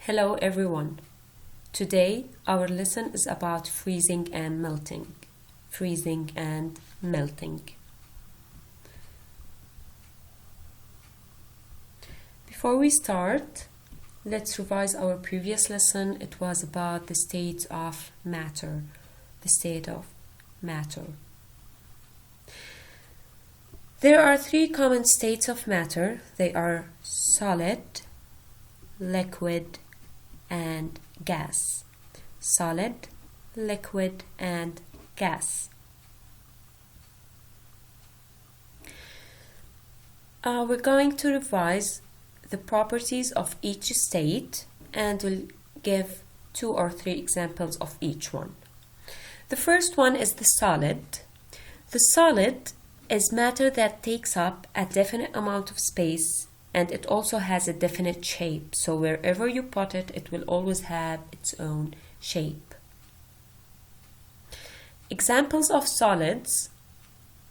Hello everyone. Today our lesson is about freezing and melting. Freezing and melting. Before we start, let's revise our previous lesson. It was about the state of matter. The state of matter. There are three common states of matter. They are solid, liquid, and gas. Solid, liquid, and gas. We're going to revise the properties of each state, and we'll give 2 or 3 examples of each one. The first one is the solid. The solid is matter that takes up a definite amount of space, and it also has a definite shape. So wherever you put it, it will always have its own shape. Examples of solids: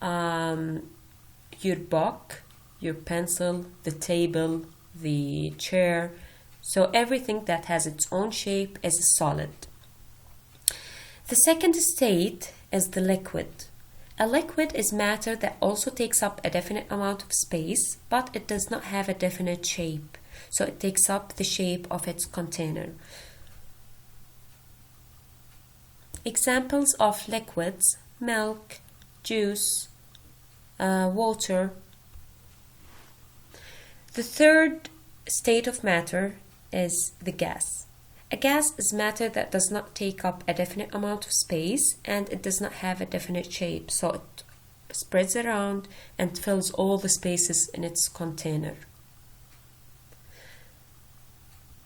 your book, your pencil, the table, the chair. So everything that has its own shape is a solid. The second state is the liquid. A liquid is matter that also takes up a definite amount of space, but it does not have a definite shape. So it takes up the shape of its container. Examples of liquids: milk, juice, water. The third state of matter is the gas. A gas is matter that does not take up a definite amount of space, and it does not have a definite shape, so it spreads around and fills all the spaces in its container.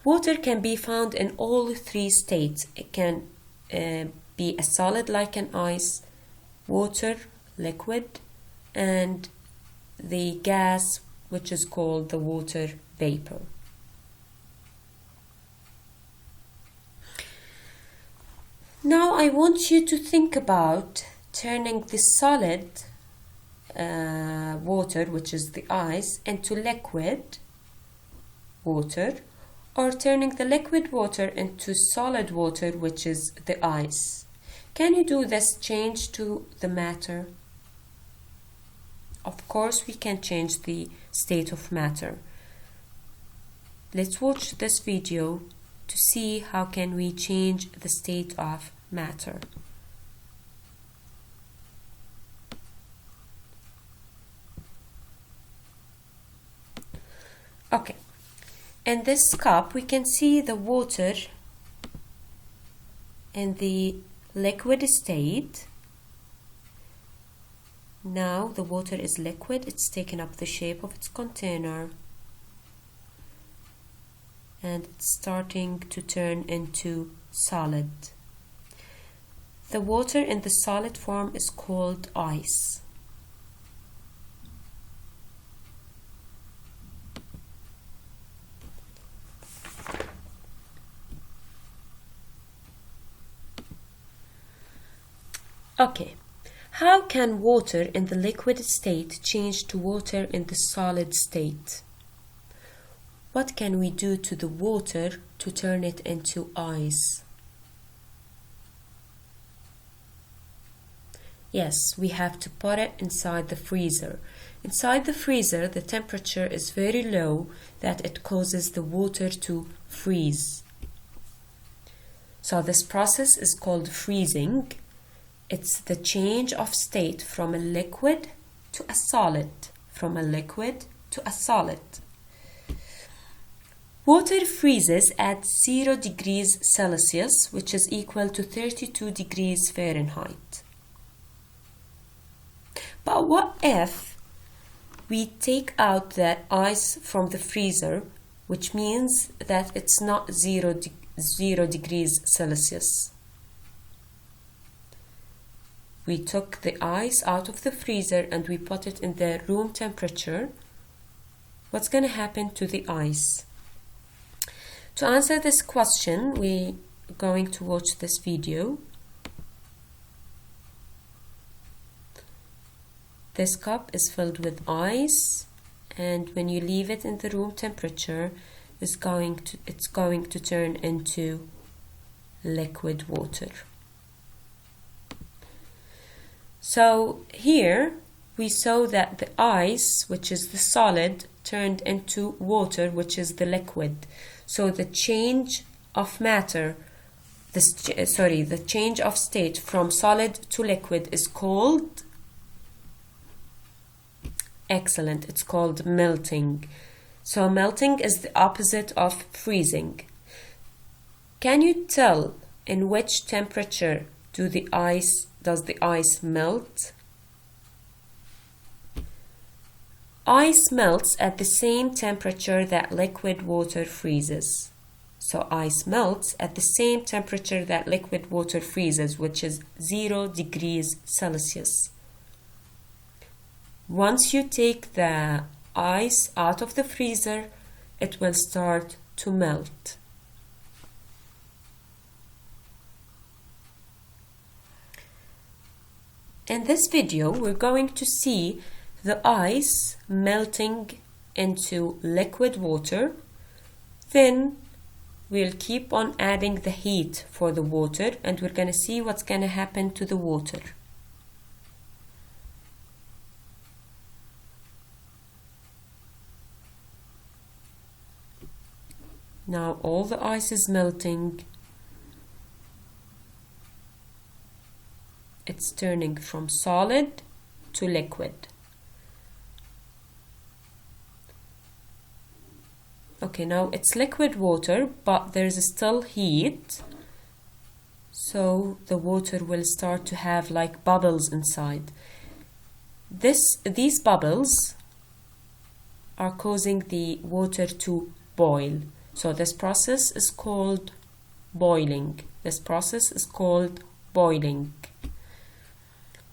Water can be found in all 3 states. It can be a solid like an ice, water, liquid, and the gas, which is called the water vapor. Now I want you to think about turning the solid water, which is the ice, into liquid water, or turning the liquid water into solid water, which is the ice. Can you do this change to the matter? Of course we can change the state of matter. Let's watch this video to see how can we change the state of matter. Okay, in this cup we can see the water in the liquid state. Now the water is liquid, it's taken up the shape of its container, and it's starting to turn into solid. The water in the solid form is called ice. Okay, how can water in the liquid state change to water in the solid state? What can we do to the water to turn it into ice? Yes, we have to put it inside the freezer. Inside the freezer, the temperature is very low that it causes the water to freeze. So this process is called freezing. It's the change of state from a liquid to a solid, from a liquid to a solid. Water freezes at 0 degrees Celsius, which is equal to 32 degrees Fahrenheit. But what if we take out that ice from the freezer, which means that it's not 0 degrees Celsius? We took the ice out of the freezer and we put it in the room temperature. What's going to happen to the ice? To answer this question, we're going to watch this video. This cup is filled with ice, and when you leave it in the room temperature, it's going to turn into liquid water. So here we saw that the ice, which is the solid, turned into water, which is the liquid. So the change of matter, the change of state from solid to liquid is called, excellent, it's called melting. So melting is the opposite of freezing. Can you tell in which temperature does the ice melt? Ice melts at the same temperature that liquid water freezes. So ice melts at the same temperature that liquid water freezes, which is 0 degrees Celsius. Once you take the ice out of the freezer, it will start to melt. In this video, we're going to see the ice melting into liquid water. Then we'll keep on adding the heat for the water, and we're going to see what's going to happen to the water. Now all the ice is melting. It's turning from solid to liquid. Okay, now it's liquid water, but there's still heat. So the water will start to have like bubbles inside. These bubbles are causing the water to boil. So this process is called boiling.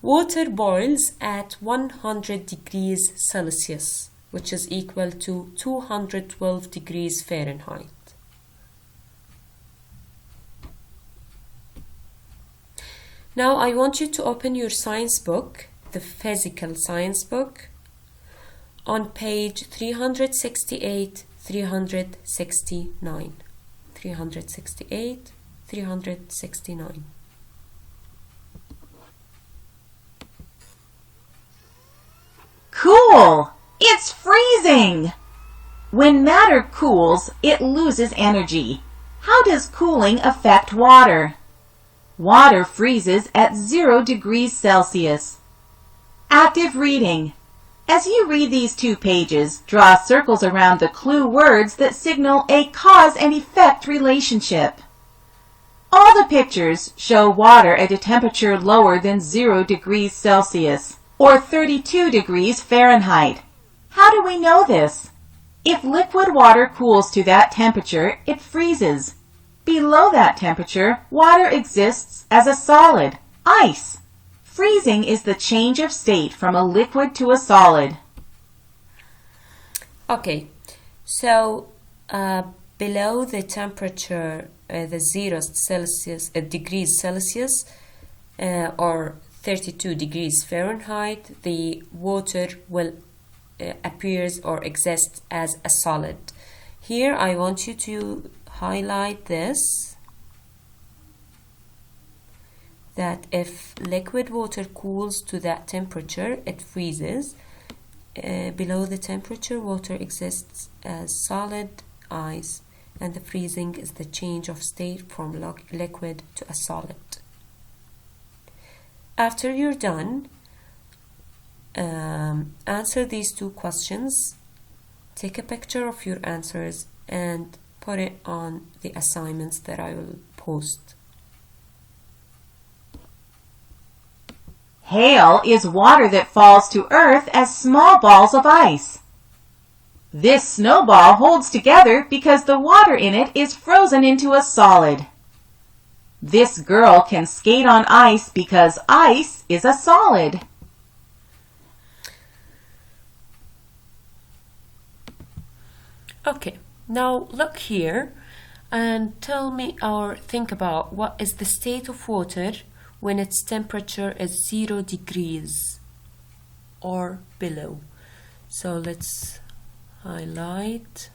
Water boils at 100 degrees Celsius, which is equal to 212 degrees Fahrenheit. Now I want you to open your science book, the physical science book, on page 368, 369. 368, 369. Cool! It's freezing! When matter cools, it loses energy. How does cooling affect water? Water freezes at 0 degrees Celsius. Active reading. As you read these 2 pages, draw circles around the clue words that signal a cause and effect relationship. All the pictures show water at a temperature lower than 0 degrees Celsius, or 32 degrees Fahrenheit. How do we know this? If liquid water cools to that temperature, it freezes. Below that temperature, water exists as a solid, ice. Freezing is the change of state from a liquid to a solid. Okay, so below the temperature, the 0 degrees Celsius, or 32 degrees Fahrenheit, the water will appears or exists as a solid. Here I want you to highlight this, that if liquid water cools to that temperature, it freezes. Below the temperature, water exists as solid, ice, and the freezing is the change of state from liquid to a solid. After you're done, answer these 2 questions, take a picture of your answers, and put it on the assignments that I will post. Hail is water that falls to earth as small balls of ice. This snowball holds together because the water in it is frozen into a solid. This girl can skate on ice because ice is a solid. Okay, now look here and tell me or think about what is the state of water when its temperature is 0 degrees or below. So let's highlight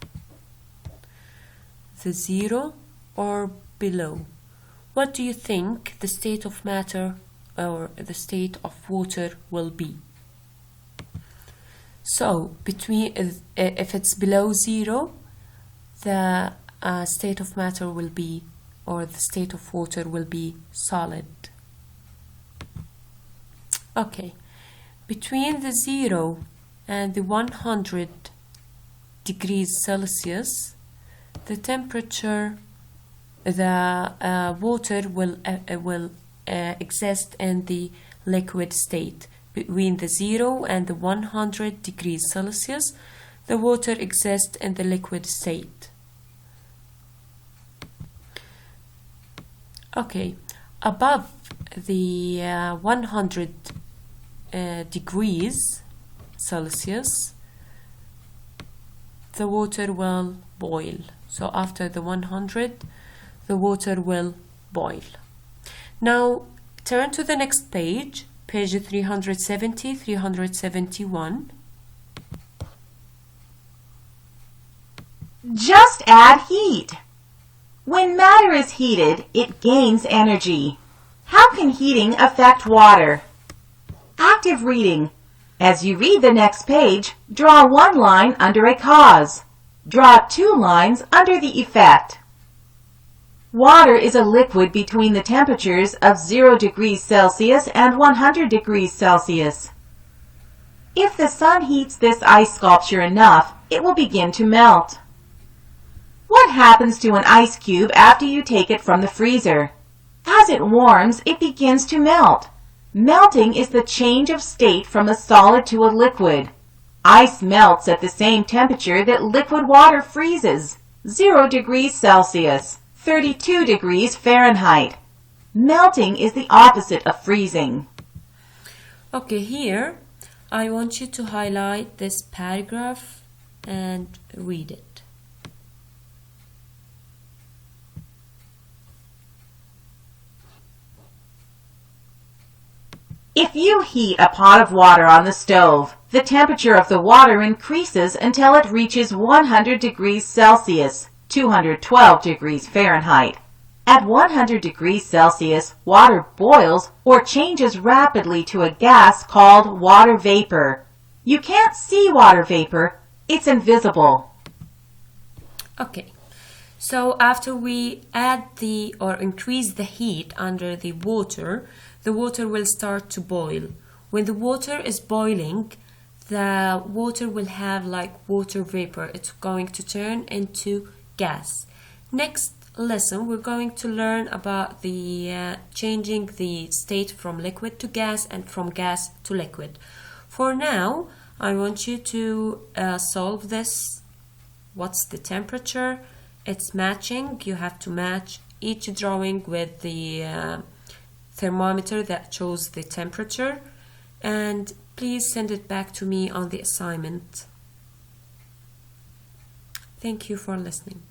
the 0 or below? What do you think the state of matter or the state of water will be? So between if it's below 0, the state of matter will be, or the state of water will be, solid. Okay, between the 0 and the 100 degrees Celsius, the temperature, the water will exist in the liquid state. Between the 0 and the 100 degrees Celsius, the water exists in the liquid state. Okay, above the 100 degrees Celsius, the water will boil. So after the 100, the water will boil. Now turn to the next page, page 370, 371. Just add heat. When matter is heated, it gains energy. How can heating affect water? Active reading. As you read the next page, draw one line under a cause. Draw two lines under the effect. Water is a liquid between the temperatures of 0 degrees Celsius and 100 degrees Celsius. If the sun heats this ice sculpture enough, it will begin to melt. What happens to an ice cube after you take it from the freezer? As it warms, it begins to melt. Melting is the change of state from a solid to a liquid. Ice melts at the same temperature that liquid water freezes, 0 degrees Celsius, 32 degrees Fahrenheit. Melting is the opposite of freezing. Okay, here I want you to highlight this paragraph and read it. If you heat a pot of water on the stove, the temperature of the water increases until it reaches 100 degrees Celsius, 212 degrees Fahrenheit. At 100 degrees Celsius, water boils or changes rapidly to a gas called water vapor. You can't see water vapor, it's invisible. Okay, so after we add or increase the heat under the water will start to boil. When the water is boiling, the water will have like water vapor. It's going to turn into gas. Next lesson, we're going to learn about the changing the state from liquid to gas and from gas to liquid. For now, I want you to solve this. What's the temperature? It's matching. You have to match each drawing with the thermometer that shows the temperature, and please send it back to me on the assignment. Thank you for listening.